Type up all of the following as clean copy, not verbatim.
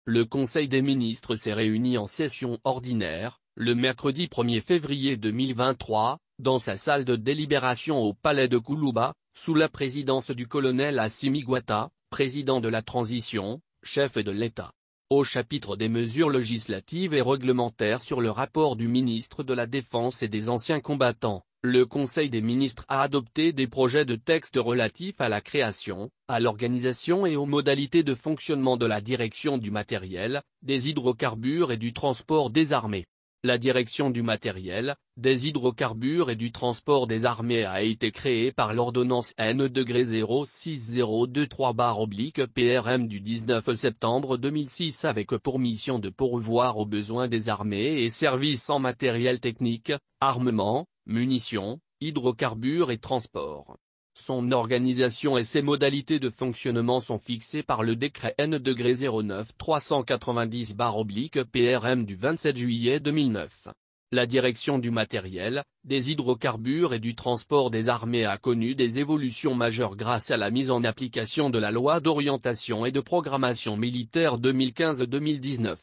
Le Conseil des ministres s'est réuni en session ordinaire, le mercredi 1er février 2023, dans sa salle de délibération au palais de Koulouba, sous la présidence du colonel Assimi Goïta, président de la transition, chef de l'État. Au chapitre des mesures législatives et réglementaires sur le rapport du ministre de la Défense et des anciens combattants, le Conseil des ministres a adopté des projets de texte relatifs à la création, à l'organisation et aux modalités de fonctionnement de la direction du matériel, des hydrocarbures et du transport des armées. La direction du matériel, des hydrocarbures et du transport des armées a été créée par l'ordonnance N-06023/PRM du 19 septembre 2006 avec pour mission de pourvoir aux besoins des armées et services en matériel technique, armement, munitions, hydrocarbures et transport. Son organisation et ses modalités de fonctionnement sont fixées par le décret N-09390/PRM du 27 juillet 2009. La direction du matériel, des hydrocarbures et du transport des armées a connu des évolutions majeures grâce à la mise en application de la loi d'orientation et de programmation militaire 2015-2019.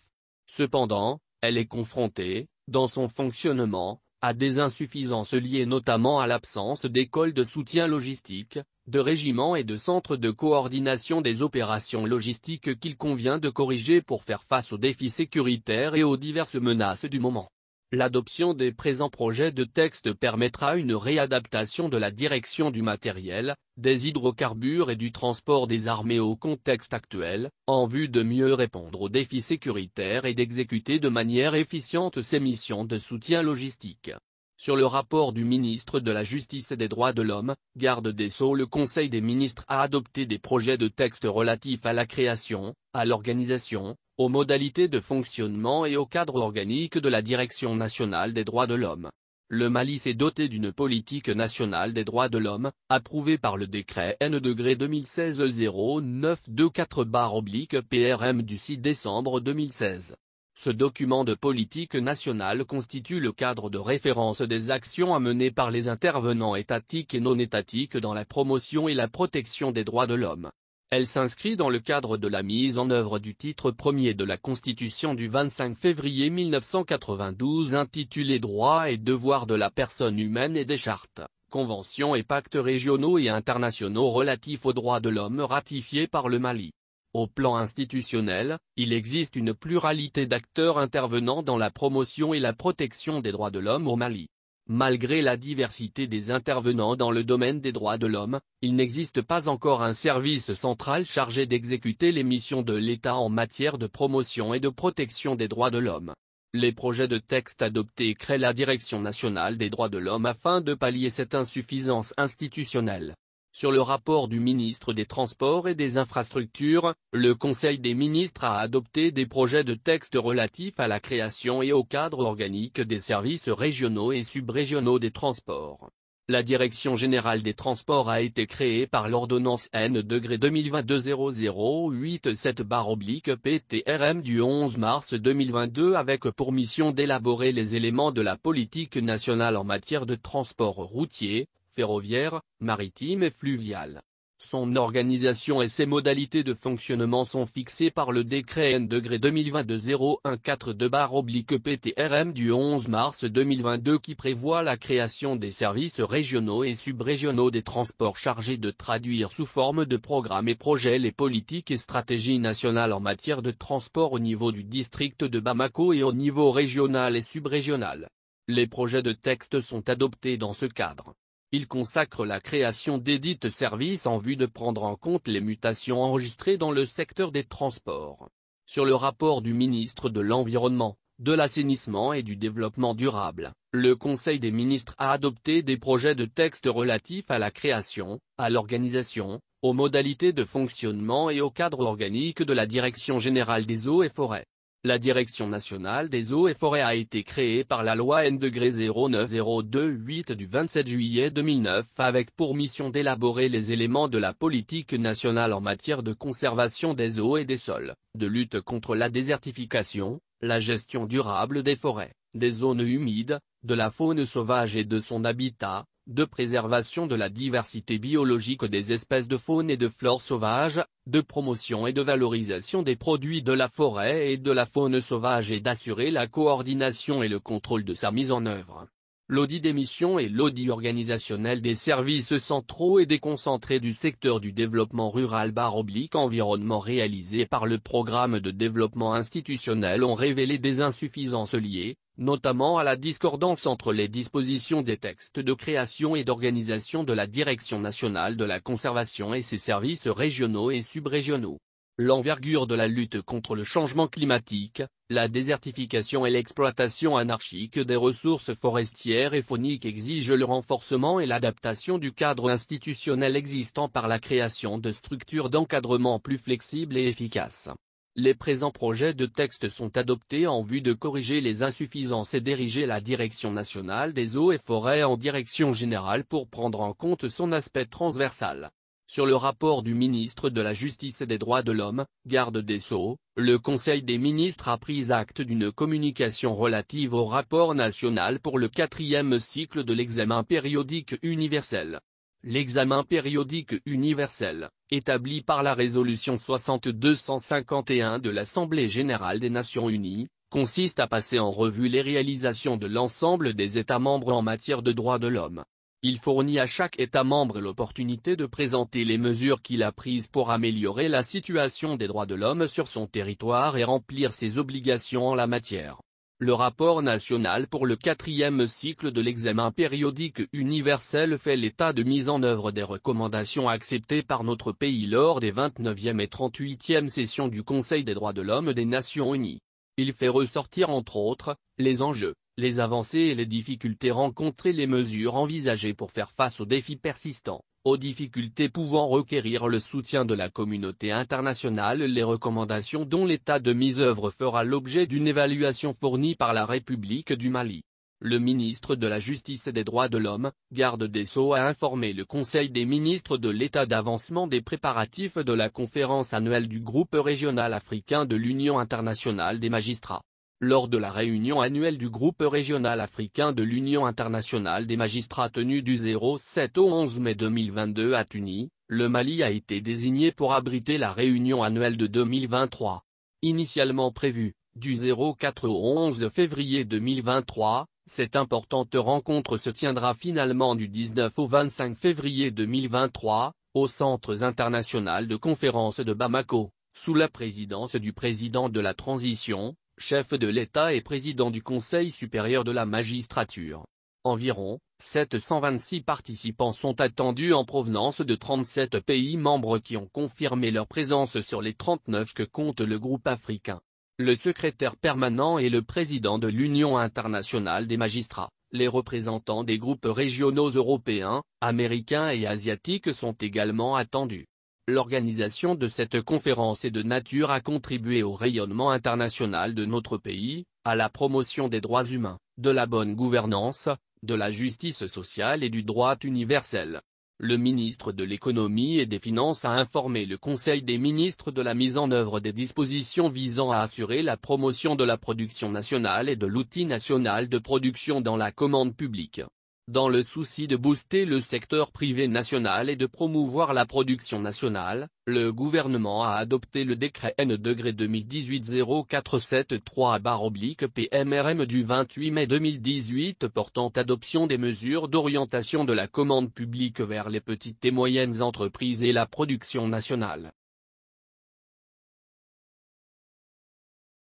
Cependant, elle est confrontée, dans son fonctionnement, à des insuffisances liées notamment à l'absence d'écoles de soutien logistique, de régiments et de centres de coordination des opérations logistiques qu'il convient de corriger pour faire face aux défis sécuritaires et aux diverses menaces du moment. L'adoption des présents projets de texte permettra une réadaptation de la direction du matériel, des hydrocarbures et du transport des armées au contexte actuel, en vue de mieux répondre aux défis sécuritaires et d'exécuter de manière efficiente ses missions de soutien logistique. Sur le rapport du ministre de la Justice et des Droits de l'Homme, garde des Sceaux, le Conseil des ministres a adopté des projets de texte relatifs à la création, à l'organisation, aux modalités de fonctionnement et au cadre organique de la Direction nationale des droits de l'homme. Le Mali s'est doté d'une politique nationale des droits de l'homme, approuvée par le décret N-2016-0924/PRM du 6 décembre 2016. Ce document de politique nationale constitue le cadre de référence des actions à mener par les intervenants étatiques et non étatiques dans la promotion et la protection des droits de l'homme. Elle s'inscrit dans le cadre de la mise en œuvre du titre premier de la Constitution du 25 février 1992 intitulé Droits et devoirs de la personne humaine et des chartes, conventions et pactes régionaux et internationaux relatifs aux droits de l'homme ratifiés par le Mali. Au plan institutionnel, il existe une pluralité d'acteurs intervenant dans la promotion et la protection des droits de l'homme au Mali. Malgré la diversité des intervenants dans le domaine des droits de l'homme, il n'existe pas encore un service central chargé d'exécuter les missions de l'État en matière de promotion et de protection des droits de l'homme. Les projets de texte adoptés créent la Direction nationale des droits de l'homme afin de pallier cette insuffisance institutionnelle. Sur le rapport du ministre des Transports et des Infrastructures, le Conseil des ministres a adopté des projets de texte relatifs à la création et au cadre organique des services régionaux et subrégionaux des transports. La Direction générale des transports a été créée par l'ordonnance N-2022-0087/PTRM du 11 mars 2022 avec pour mission d'élaborer les éléments de la politique nationale en matière de transport routier, ferroviaire, maritime et fluvial. Son organisation et ses modalités de fonctionnement sont fixées par le décret N-2022-0142/PTRM du 11 mars 2022 qui prévoit la création des services régionaux et subrégionaux des transports chargés de traduire sous forme de programmes et projets les politiques et stratégies nationales en matière de transport au niveau du district de Bamako et au niveau régional et subrégional. Les projets de texte sont adoptés dans ce cadre. Il consacre la création d'édits services en vue de prendre en compte les mutations enregistrées dans le secteur des transports. Sur le rapport du ministre de l'Environnement, de l'Assainissement et du Développement durable, le Conseil des ministres a adopté des projets de texte relatifs à la création, à l'organisation, aux modalités de fonctionnement et au cadre organique de la Direction générale des eaux et forêts. La Direction nationale des eaux et forêts a été créée par la loi N-09028 du 27 juillet 2009 avec pour mission d'élaborer les éléments de la politique nationale en matière de conservation des eaux et des sols, de lutte contre la désertification, la gestion durable des forêts, des zones humides, de la faune sauvage et de son habitat, de préservation de la diversité biologique des espèces de faune et de flore sauvage, de promotion et de valorisation des produits de la forêt et de la faune sauvage et d'assurer la coordination et le contrôle de sa mise en œuvre. L'audit des missions et l'audit organisationnel des services centraux et déconcentrés du secteur du développement rural/environnement réalisé par le programme de développement institutionnel ont révélé des insuffisances liées, notamment à la discordance entre les dispositions des textes de création et d'organisation de la Direction nationale de la conservation et ses services régionaux et subrégionaux. L'envergure de la lutte contre le changement climatique, la désertification et l'exploitation anarchique des ressources forestières et fauniques exigent le renforcement et l'adaptation du cadre institutionnel existant par la création de structures d'encadrement plus flexibles et efficaces. Les présents projets de texte sont adoptés en vue de corriger les insuffisances et d'ériger la Direction nationale des eaux et forêts en direction générale pour prendre en compte son aspect transversal. Sur le rapport du ministre de la Justice et des Droits de l'Homme, garde des Sceaux, le Conseil des ministres a pris acte d'une communication relative au rapport national pour le 4e cycle de l'examen périodique universel. L'examen périodique universel, établi par la résolution 6251 de l'Assemblée générale des Nations unies, consiste à passer en revue les réalisations de l'ensemble des États membres en matière de droits de l'homme. Il fournit à chaque État membre l'opportunité de présenter les mesures qu'il a prises pour améliorer la situation des droits de l'homme sur son territoire et remplir ses obligations en la matière. Le rapport national pour le 4e cycle de l'examen périodique universel fait l'état de mise en œuvre des recommandations acceptées par notre pays lors des 29e et 38e sessions du Conseil des droits de l'homme des Nations unies. Il fait ressortir entre autres, les enjeux, les avancées et les difficultés rencontrées, les mesures envisagées pour faire face aux défis persistants, aux difficultés pouvant requérir le soutien de la communauté internationale, les recommandations dont l'état de mise en œuvre fera l'objet d'une évaluation fournie par la République du Mali. Le ministre de la Justice et des Droits de l'Homme, garde des Sceaux, a informé le Conseil des ministres de l'état d'avancement des préparatifs de la conférence annuelle du groupe régional africain de l'Union internationale des magistrats. Lors de la réunion annuelle du groupe régional africain de l'Union internationale des magistrats tenue du 07 au 11 mai 2022 à Tunis, le Mali a été désigné pour abriter la réunion annuelle de 2023. Initialement prévue, du 04 au 11 février 2023, cette importante rencontre se tiendra finalement du 19 au 25 février 2023, au Centre international de conférences de Bamako, sous la présidence du président de la transition, chef de l'État et président du Conseil supérieur de la magistrature. Environ 726 participants sont attendus en provenance de 37 pays membres qui ont confirmé leur présence sur les 39 que compte le groupe africain. Le secrétaire permanent et le président de l'Union internationale des magistrats, les représentants des groupes régionaux européens, américains et asiatiques sont également attendus. L'organisation de cette conférence est de nature à contribuer au rayonnement international de notre pays, à la promotion des droits humains, de la bonne gouvernance, de la justice sociale et du droit universel. Le ministre de l'Économie et des Finances a informé le Conseil des ministres de la mise en œuvre des dispositions visant à assurer la promotion de la production nationale et de l'outil national de production dans la commande publique. Dans le souci de booster le secteur privé national et de promouvoir la production nationale, le gouvernement a adopté le décret N-2018-0473/PMRM du 28 mai 2018 portant adoption des mesures d'orientation de la commande publique vers les petites et moyennes entreprises et la production nationale.